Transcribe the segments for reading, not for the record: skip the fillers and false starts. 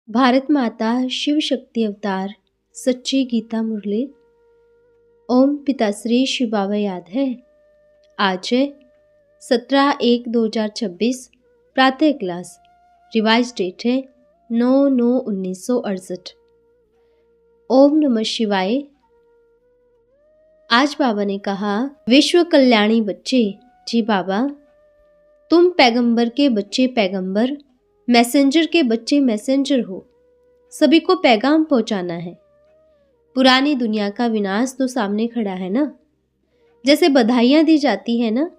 भारत माता शिव शक्ति अवतार सच्ची गीता मुरली। ओम पिताश्री शिव बाबा याद है। आज है 17/1/2026 प्रातः क्लास। रिवाइज डेट है 9/9/1968। ओम नमः शिवाय। आज बाबा ने कहा, विश्व कल्याणी बच्चे। जी बाबा, तुम पैगंबर के बच्चे पैगंबर, मैसेंजर के बच्चे मैसेंजर हो। सभी को पैगाम पहुंचाना है। पुरानी दुनिया का विनाश तो सामने खड़ा है ना। जैसे बधाइयां दी जाती है ना,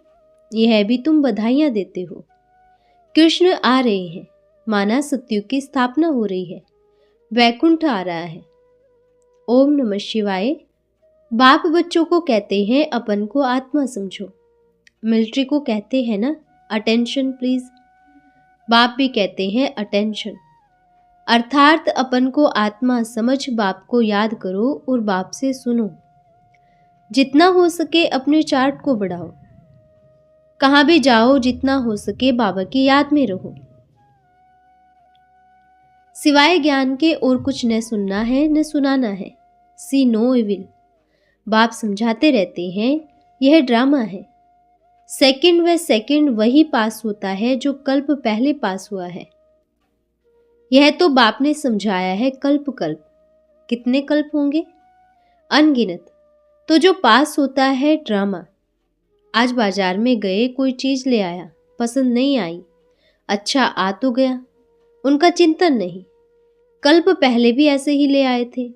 यह भी तुम बधाइयां देते हो। कृष्ण आ रहे हैं, माना सत्युग की स्थापना हो रही है, वैकुंठ आ रहा है। ओम नमः शिवाय। बाप बच्चों को कहते हैं अपन को आत्मा समझो। मिलिट्री को कहते हैं ना, अटेंशन प्लीज। बाप भी कहते हैं अटेंशन, अर्थात अपन को आत्मा समझ बाप को याद करो और बाप से सुनो। जितना हो सके अपने चार्ट को बढ़ाओ। कहां भी जाओ, जितना हो सके बाबा की याद में रहो। सिवाय ज्ञान के और कुछ न सुनना है न सुनाना है। सी नो इविल। बाप समझाते रहते हैं, यह ड्रामा है। सेकंड व सेकंड वही पास होता है जो कल्प पहले पास हुआ है। यह तो बाप ने समझाया है कल्प कल्प। कितने कल्प होंगे? अनगिनत। तो जो पास होता है ड्रामा। आज बाजार में गए, कोई चीज ले आया, पसंद नहीं आई, अच्छा आ तो गया, उनका चिंतन नहीं। कल्प पहले भी ऐसे ही ले आए थे,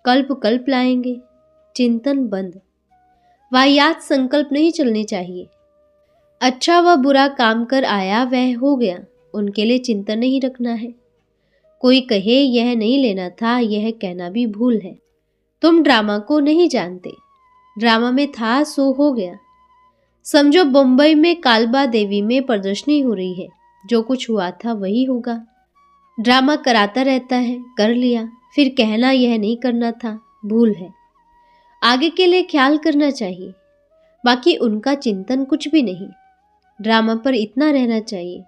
कल्प कल्प लाएंगे, चिंतन बंद। वाहियात संकल्प नहीं चलने चाहिए। अच्छा व बुरा काम कर आया, वह हो गया, उनके लिए चिंतन नहीं रखना है। कोई कहे यह नहीं लेना था, यह कहना भी भूल है। तुम ड्रामा को नहीं जानते। ड्रामा में था सो हो गया। समझो बम्बई में कालबा देवी में प्रदर्शनी हो रही है, जो कुछ हुआ था वही होगा। ड्रामा कराता रहता है, कर लिया, फिर कहना यह नहीं करना था, भूल है। आगे के लिए ख्याल करना चाहिए, बाकी उनका चिंतन कुछ भी नहीं। ड्रामा पर इतना रहना चाहिए।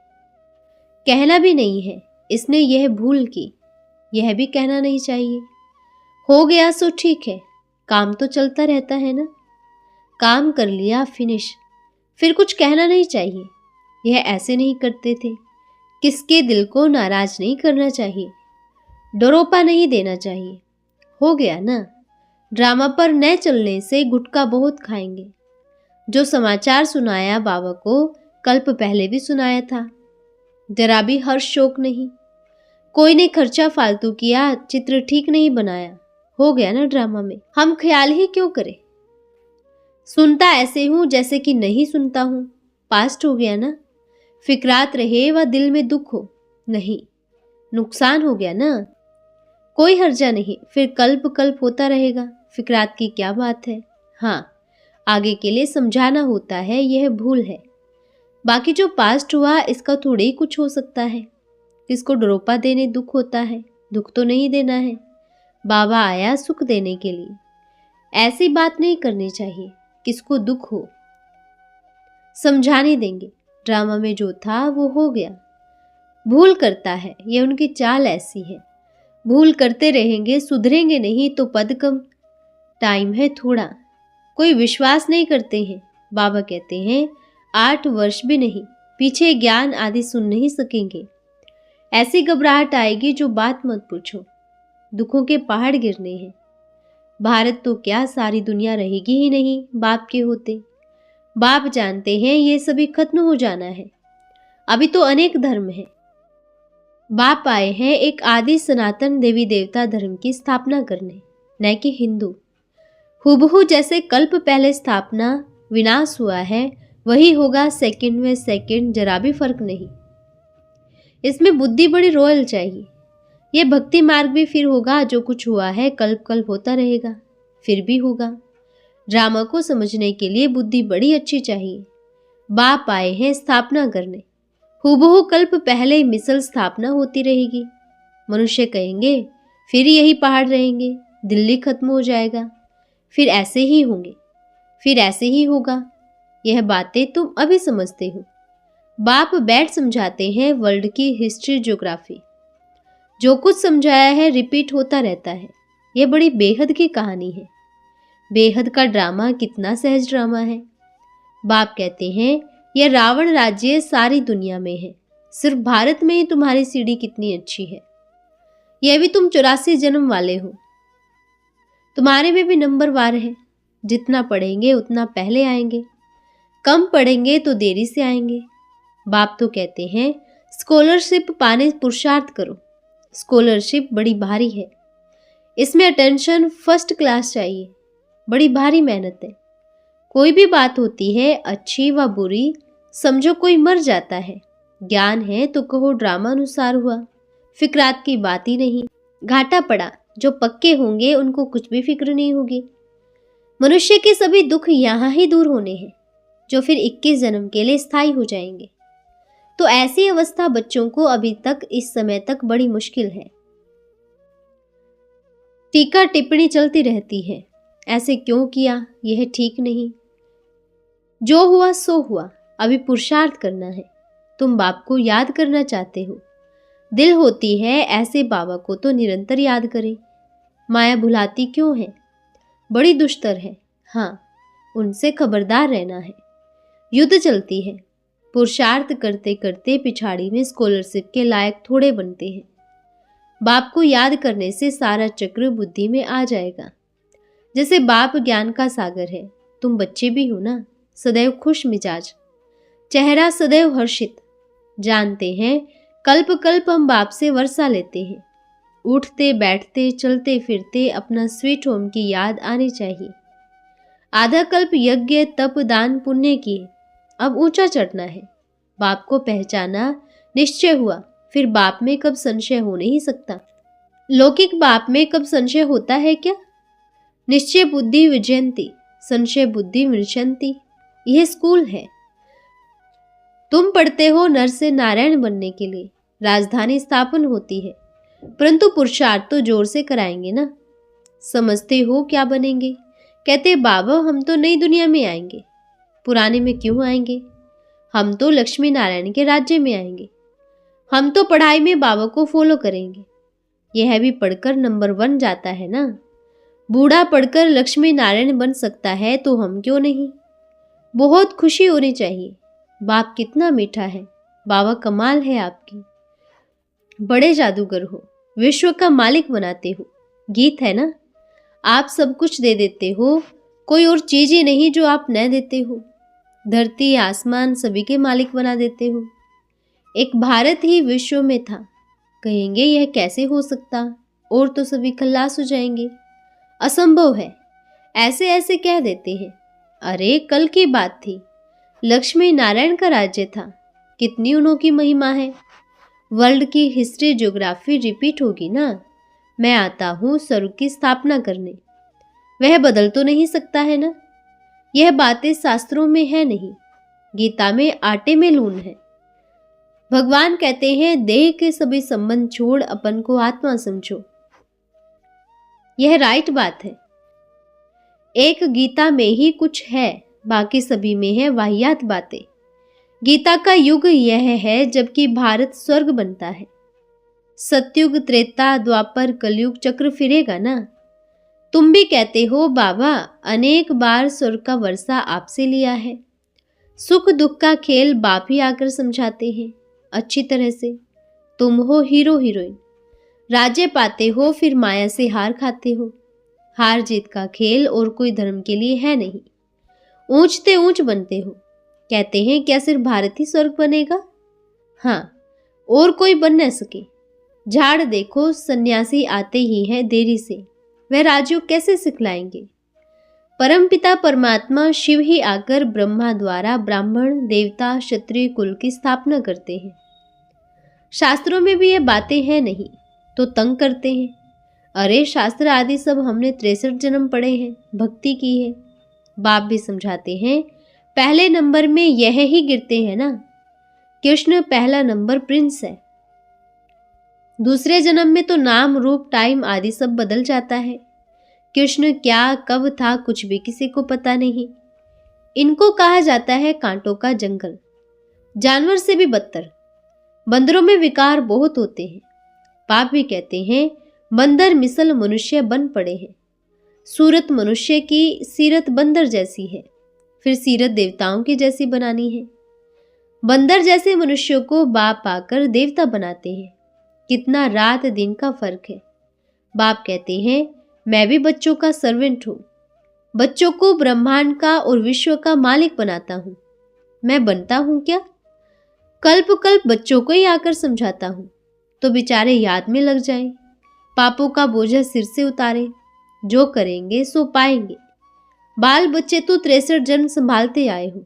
कहना भी नहीं है इसने यह भूल की, यह भी कहना नहीं चाहिए। हो गया सो ठीक है, काम तो चलता रहता है ना। काम कर लिया, फिनिश, फिर कुछ कहना नहीं चाहिए। यह ऐसे नहीं करते थे। किसके दिल को नाराज नहीं करना चाहिए, डरोपा नहीं देना चाहिए। हो गया ना। ड्रामा पर न चलने से गुटका बहुत खाएंगे। जो समाचार सुनाया बाबा को, कल्प पहले भी सुनाया था। जरा भी हर्ष शोक नहीं। कोई ने खर्चा फालतू किया, चित्र ठीक नहीं बनाया, हो गया ना ड्रामा में। हम ख्याल ही क्यों करें? सुनता ऐसे हूं जैसे कि नहीं सुनता हूं, पास्ट हो गया ना। फिक्रात रहे व दिल में दुख हो, नहीं, नुकसान हो गया ना। कोई हर्जा नहीं, फिर कल्प कल्प होता रहेगा। फिक्रात की क्या बात है। हाँ, आगे के लिए समझाना होता है, यह भूल है। बाकी जो पास्ट हुआ इसका थोड़े ही कुछ हो सकता है। किसको डरोपा देने दुख होता है? दुख तो नहीं देना है। बाबा आया सुख देने के लिए। ऐसी बात नहीं करनी चाहिए, किसको दुख हो। समझाने देंगे। ड्रामा में जो था वो हो गया। भूल करता है, ये उनकी चाल ऐसी है। भूल करते रहेंगे, सुधरेंगे नहीं तो पद कम। टाइम है थोड़ा। कोई विश्वास नहीं करते हैं। बाबा कहते हैं 8 वर्ष भी नहीं, पीछे ज्ञान आदि सुन नहीं सकेंगे। ऐसी घबराहट आएगी जो बात मत पूछो। दुखों के पहाड़ गिरने हैं। भारत तो क्या, सारी दुनिया रहेगी ही नहीं बाप के होते। बाप जानते हैं ये सभी खत्म हो जाना है। अभी तो अनेक धर्म है। बाप आए हैं एक आदि सनातन देवी देवता धर्म की स्थापना करने, न कि हिंदू। हुबहू जैसे कल्प पहले स्थापना विनाश हुआ है, वही होगा सेकंड में सेकंड, जरा भी फर्क नहीं। इसमें बुद्धि बड़ी रॉयल चाहिए। यह भक्ति मार्ग भी फिर होगा, जो कुछ हुआ है कल्प कल्प होता रहेगा, फिर भी होगा। ड्रामा को समझने के लिए बुद्धि बड़ी अच्छी चाहिए। बाप आए हैं स्थापना करने। हुबहू कल्प पहले मिसल स्थापना होती रहेगी। मनुष्य कहेंगे फिर यही पहाड़ रहेंगे, दिल्ली खत्म हो जाएगा, फिर ऐसे ही होंगे, फिर ऐसे ही होगा। यह बातें तुम अभी समझते हो। बाप बैठ समझाते हैं वर्ल्ड की हिस्ट्री ज्योग्राफी। जो कुछ समझाया है रिपीट होता रहता है। यह बड़ी बेहद की कहानी है। बेहद का ड्रामा कितना सहज ड्रामा है। बाप कहते हैं यह रावण राज्य सारी दुनिया में है, सिर्फ भारत में ही तुम्हारी सीढ़ी कितनी अच्छी है। यह भी तुम 84 जन्म वाले हो, तुम्हारे में भी नंबर वार है। जितना पढ़ेंगे उतना पहले आएंगे, कम पढ़ेंगे तो देरी से आएंगे। बाप तो कहते हैं स्कॉलरशिप पाने पुरुषार्थ करो। स्कॉलरशिप बड़ी भारी है, इसमें अटेंशन फर्स्ट क्लास चाहिए, बड़ी भारी मेहनत है। कोई भी बात होती है अच्छी व बुरी, समझो कोई मर जाता है, ज्ञान है तो कहो ड्रामा अनुसार हुआ, फिक्रात की बात ही नहीं। घाटा पड़ा, जो पक्के होंगे उनको कुछ भी फिक्र नहीं होगी। मनुष्य के सभी दुख यहाँ ही दूर होने हैं, जो फिर 21 जन्म के लिए स्थायी हो जाएंगे। तो ऐसी अवस्था बच्चों को अभी तक इस समय तक बड़ी मुश्किल है। टीका टिप्पणी चलती रहती है, ऐसे क्यों किया, यह ठीक नहीं। जो हुआ सो हुआ, अभी पुरुषार्थ करना है। तुम बाप को याद करना चाहते हो, दिल होती है ऐसे बाबा को तो निरंतर याद करें। माया भुलाती क्यों है, बड़ी दुष्टर है। हाँ, उनसे खबरदार रहना है। युद्ध चलती है, पुरुषार्थ करते करते पिछाड़ी में स्कॉलरशिप के लायक थोड़े बनते हैं। बाप को याद करने से सारा चक्र बुद्धि में आ जाएगा। जैसे बाप ज्ञान का सागर है, तुम बच्चे भी हो ना, सदैव खुश मिजाज, चेहरा सदैव हर्षित। जानते हैं कल्प कल्प हम बाप से वर्षा लेते हैं। उठते बैठते चलते फिरते अपना स्वीट होम की याद आनी चाहिए। आधा कल्प यज्ञ तप दान पुण्य किए, अब ऊंचा चढ़ना है। बाप को पहचाना निश्चय हुआ, फिर बाप में कब संशय हो नहीं सकता। लौकिक बाप में कब संशय होता है क्या। निश्चय बुद्धि विजयंती, संशय बुद्धि मृशंती, यह स्कूल है। तुम पढ़ते हो नर से नारायण बनने के लिए, राजधानी स्थापन होती है, परंतु पुरुषार्थ तो जोर से कराएंगे ना। समझते हो क्या बनेंगे, कहते बाबा हम तो नई दुनिया में आएंगे। पुराने में क्यों आएंगे, हम तो लक्ष्मी नारायण के राज्य में आएंगे। हम तो पढ़ाई में बाबा को फॉलो करेंगे। यह भी पढ़कर नंबर 1 जाता है ना। बूढ़ा पढ़कर लक्ष्मी नारायण बन सकता है तो हम क्यों नहीं। बहुत खुशी होनी चाहिए। बाप कितना मीठा है, बाबा कमाल है आपकी, बड़े जादूगर हो, विश्व का मालिक बनाते हो। गीत है ना, आप सब कुछ दे देते हो, कोई और चीज ही नहीं जो आप न देते हो। धरती आसमान सभी के मालिक बना देते हो। एक भारत ही विश्व में था, कहेंगे यह कैसे हो सकता, और तो सभी खल्लास हो जाएंगे, असंभव है। ऐसे ऐसे कह देते हैं। अरे कल की बात थी, लक्ष्मी नारायण का राज्य था, कितनी उनकी महिमा है। वर्ल्ड की हिस्ट्री ज्योग्राफी रिपीट होगी ना। मैं आता हूँ स्वर्ग की स्थापना करने, वह बदल तो नहीं सकता है ना। यह बातें शास्त्रों में है नहीं, गीता में आटे में लून है। भगवान कहते हैं देह के सभी संबंध छोड़ अपन को आत्मा समझो। यह राइट बात है। एक गीता में ही कुछ है, बाकी सभी में है वाहियात बातें। गीता का युग यह है जबकि भारत स्वर्ग बनता है। सतयुग त्रेता द्वापर कलयुग चक्र फिरेगा ना। तुम भी कहते हो बाबा अनेक बार स्वर्ग का वर्षा आपसे लिया है। सुख दुख का खेल बाप ही आकर समझाते हैं अच्छी तरह से। तुम हो हीरो हीरोइन, राज्य पाते हो फिर माया से हार खाते हो। हार जीत का खेल और कोई धर्म के लिए है नहीं। ऊंचते ऊंच बनते हो। कहते हैं क्या सिर्फ भारत ही स्वर्ग बनेगा। हाँ, और कोई बन न सके। झाड़ देखो, सन्यासी आते ही हैं देरी से, वह राजयोग कैसे सिखलाएंगे। परमपिता परमात्मा शिव ही आकर ब्रह्मा द्वारा ब्राह्मण देवता क्षत्रिय कुल की स्थापना करते हैं। शास्त्रों में भी ये बातें हैं नहीं तो तंग करते हैं। अरे शास्त्र आदि सब हमने 63 जन्म पढ़े हैं, भक्ति की है। बाप भी समझाते हैं पहले नंबर में यह ही गिरते हैं ना। कृष्ण पहला नंबर प्रिंस है। दूसरे जन्म में तो नाम रूप टाइम आदि सब बदल जाता है। कृष्ण क्या कब था कुछ भी किसी को पता नहीं। इनको कहा जाता है कांटों का जंगल, जानवर से भी बदतर। बंदरों में विकार बहुत होते हैं। बाप भी कहते हैं बंदर मिसल मनुष्य बन पड़े हैं। सूरत मनुष्य की सीरत बंदर जैसी है, फिर सीरत देवताओं की जैसी बनानी है। बंदर जैसे मनुष्यों को बाप पाकर देवता बनाते हैं। कितना रात दिन का फर्क है। बाप कहते हैं मैं भी बच्चों का सर्वेंट हूं, बच्चों को ब्रह्मांड का और विश्व का मालिक बनाता हूं। मैं बनता हूं क्या? कल्प कल्प बच्चों को ही आकर समझाता हूं तो बेचारे याद में लग जाएं, पापों का बोझा सिर से उतारे। जो करेंगे सो पाएंगे। बाल बच्चे तो 63 जन्म संभालते आए हो।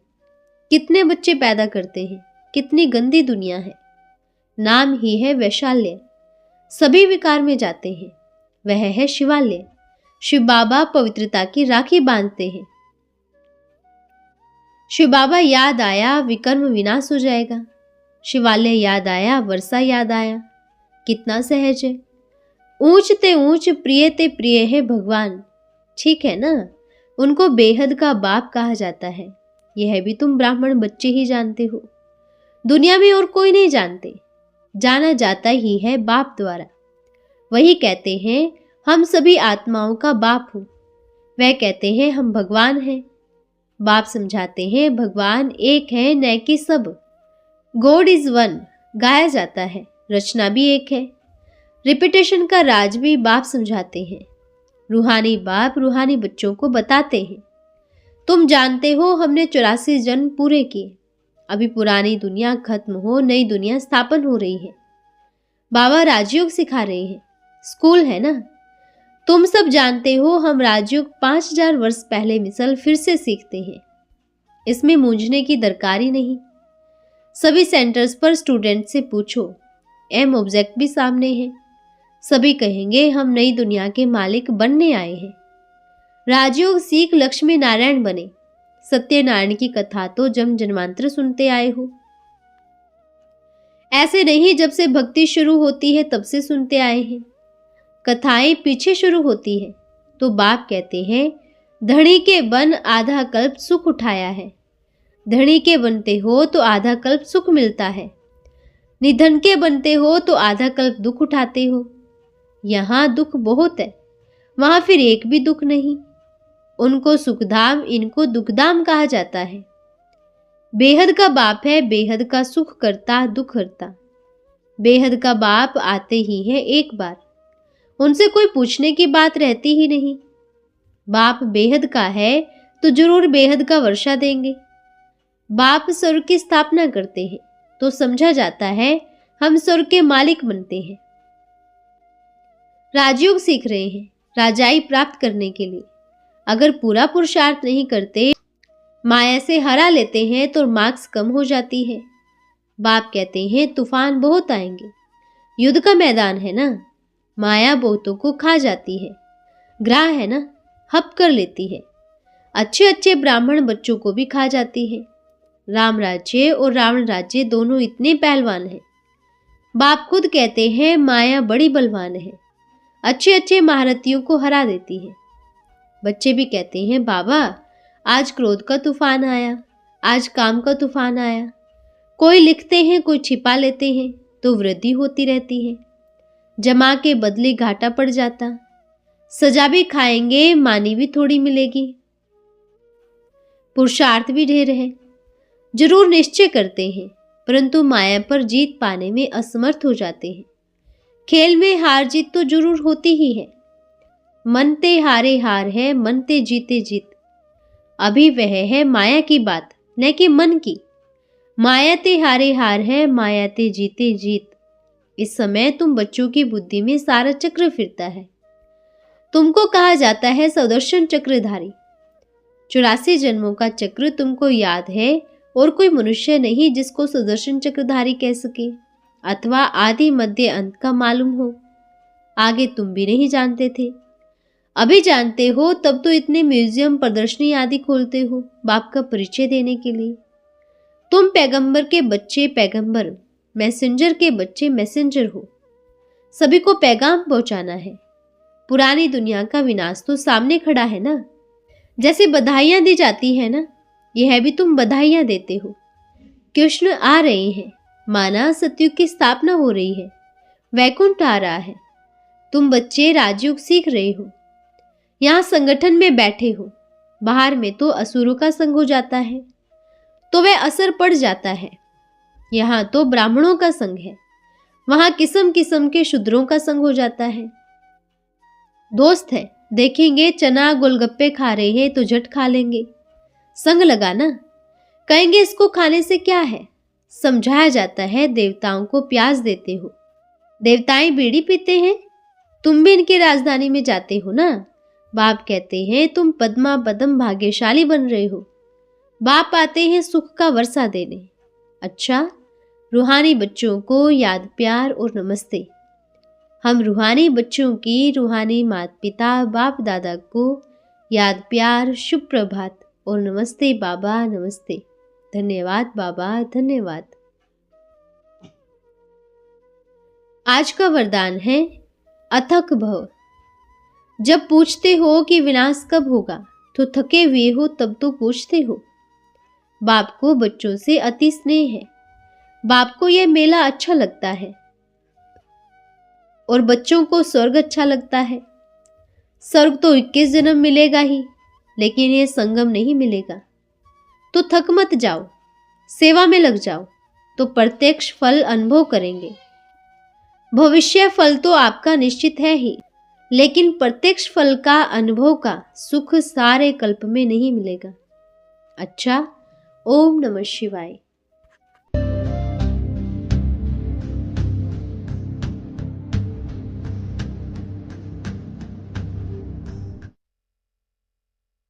कितने बच्चे पैदा करते हैं, कितनी गंदी दुनिया है। नाम ही है वैशाल्य, सभी विकार में जाते हैं। वह है शिवालय। शिव बाबा पवित्रता की राखी बांधते हैं। शिव बाबा याद आया विकर्म विनाश हो जाएगा। शिवालय याद आया वर्षा याद आया। कितना सहज है। ऊंच ते ऊंच प्रिय ते प्रिय है भगवान। ठीक है ना, उनको बेहद का बाप कहा जाता है। यह भी तुम ब्राह्मण बच्चे ही जानते हो। दुनिया में और कोई नहीं जानते, जाना जाता ही है बाप द्वारा। वही कहते हैं हम सभी आत्माओं का बाप हूं। वह कहते हैं हम भगवान हैं। बाप समझाते हैं भगवान एक है न कि सब। गॉड इज वन गाया जाता है, रचना भी एक है। रिपीटेशन का राज भी बाप समझाते हैं। रूहानी बाप रूहानी बच्चों को बताते हैं तुम जानते हो हमने 84 जन्म पूरे किए। अभी पुरानी दुनिया खत्म हो, नई दुनिया स्थापन हो रही है। बाबा राजयोग सिखा रहे हैं, स्कूल है ना। तुम सब जानते हो हम राजयोग 5000 वर्ष पहले मिसल फिर से सीखते हैं। इसमें मूंझने की दरकारी नहीं। सभी सेंटर्स पर स्टूडेंट से पूछो, एम ऑब्जेक्ट भी सामने है। सभी कहेंगे हम नई दुनिया के मालिक बनने आए हैं। राजयोग सीख लक्ष्मी नारायण बने। सत्यनारायण की कथा तो जन्म जन्मांतर सुनते आए हो। ऐसे नहीं जब से भक्ति शुरू होती है तब से सुनते आए हैं। कथाएं पीछे शुरू होती है तो बाप कहते हैं धनी के बन आधा कल्प सुख उठाया है। धनी के बनते हो तो आधा कल्प सुख मिलता है। निधन के बनते हो तो आधा कल्प दुख उठाते हो। यहाँ दुख बहुत है, वहां फिर एक भी दुख नहीं। उनको सुखधाम, इनको दुखधाम कहा जाता है। बेहद का बाप है, बेहद का सुख करता दुख हरता। बेहद का बाप आते ही है एक बार, उनसे कोई पूछने की बात रहती ही नहीं। बाप बेहद का है तो जरूर बेहद का वर्षा देंगे। बाप स्वर्ग की स्थापना करते हैं तो समझा जाता है हम स्वर्ग के मालिक बनते हैं। राजयोग सीख रहे हैं राजाई प्राप्त करने के लिए। अगर पूरा पुरुषार्थ नहीं करते, माया से हरा लेते हैं तो मार्क्स कम हो जाती है। बाप कहते हैं तूफान बहुत आएंगे। युद्ध का मैदान है ना, माया बहुतों को खा जाती है। ग्राह है ना, हप कर लेती है। अच्छे अच्छे ब्राह्मण बच्चों को भी खा जाती है। राम राज्य और रावण राज्य दोनों इतने पहलवान हैं। बाप खुद कहते हैं माया बड़ी बलवान है, अच्छे अच्छे महारथियों को हरा देती है। बच्चे भी कहते हैं बाबा आज क्रोध का तूफान आया, आज काम का तूफान आया। कोई लिखते हैं, कोई छिपा लेते हैं तो वृद्धि होती रहती है। जमा के बदले घाटा पड़ जाता। सजा भी खाएंगे, मानी भी थोड़ी मिलेगी। पुरुषार्थ भी ढेर है, जरूर निश्चय करते हैं, परंतु माया पर जीत पाने में असमर्थ हो जाते हैं। खेल में हार जीत तो जरूर होती ही है। मनते हारे हार है, मनते जीते जीत। अभी वह है माया की बात, न कि मन की। माया ते हारे हार है, माया ते जीते जीत। इस समय तुम बच्चों की बुद्धि में सारा चक्र फिरता है। तुमको कहा जाता है सुदर्शन चक्रधारी। 84 जन्मों का चक्र तुमको याद है और कोई मनुष्य नहीं जिसको सुदर्शन चक्रधारी कह सके अथवा आदि मध्य अंत का मालूम हो। आगे तुम भी नहीं जानते थे, अभी जानते हो। तब तो इतने म्यूजियम, प्रदर्शनी आदि खोलते हो बाप का परिचय देने के लिए। तुम पैगंबर के बच्चे पैगंबर, मैसेंजर के बच्चे मैसेंजर हो। सभी को पैगाम पहुंचाना है। पुरानी दुनिया का विनाश तो सामने खड़ा है ना। जैसे बधाइयां दी जाती है ना, यह भी तुम बधाइयां देते हो। कृष्ण आ रहे हैं, माना सतयुग की स्थापना हो रही है। वैकुंठ आ रहा है। तुम बच्चे राजयोग सीख रहे हो। यहाँ संगठन में बैठे हो, बाहर में तो असुरों का संग हो जाता है, तो वह असर पड़ जाता है। यहाँ तो ब्राह्मणों का संग है, वहां किस्म किस्म के शूद्रों का संग हो जाता है। दोस्त है, देखेंगे चना गोलगप्पे खा रहे हैं तो झट खा लेंगे, संग लगाना। कहेंगे इसको खाने से क्या है, समझाया जाता है देवताओं को प्यास देते हो। देवताएं बीड़ी पीते हैं, तुम भी इनकी राजधानी में जाते हो ना। बाप कहते हैं तुम पद्मा पदम भाग्यशाली बन रहे हो। बाप आते हैं सुख का वर्षा देने। अच्छा, रूहानी बच्चों को याद प्यार और नमस्ते। हम रूहानी बच्चों की रूहानी माता पिता बाप दादा को याद प्यार, शुभ प्रभात और नमस्ते बाबा, नमस्ते। धन्यवाद बाबा, धन्यवाद। आज का वरदान है अथक भव। जब पूछते हो कि विनाश कब होगा तो थके हुए हो तब तो पूछते हो। बाप को बच्चों से अति स्नेह है। बाप को यह मेला अच्छा लगता है और बच्चों को स्वर्ग अच्छा लगता है। स्वर्ग तो 21 जन्म मिलेगा ही, लेकिन यह संगम नहीं मिलेगा। तो थक मत जाओ, सेवा में लग जाओ, तो प्रत्यक्ष फल अनुभव करेंगे। भविष्य फल तो आपका निश्चित है ही, लेकिन प्रत्यक्ष फल का अनुभव का सुख सारे कल्प में नहीं मिलेगा। अच्छा, ओम नमः शिवाय।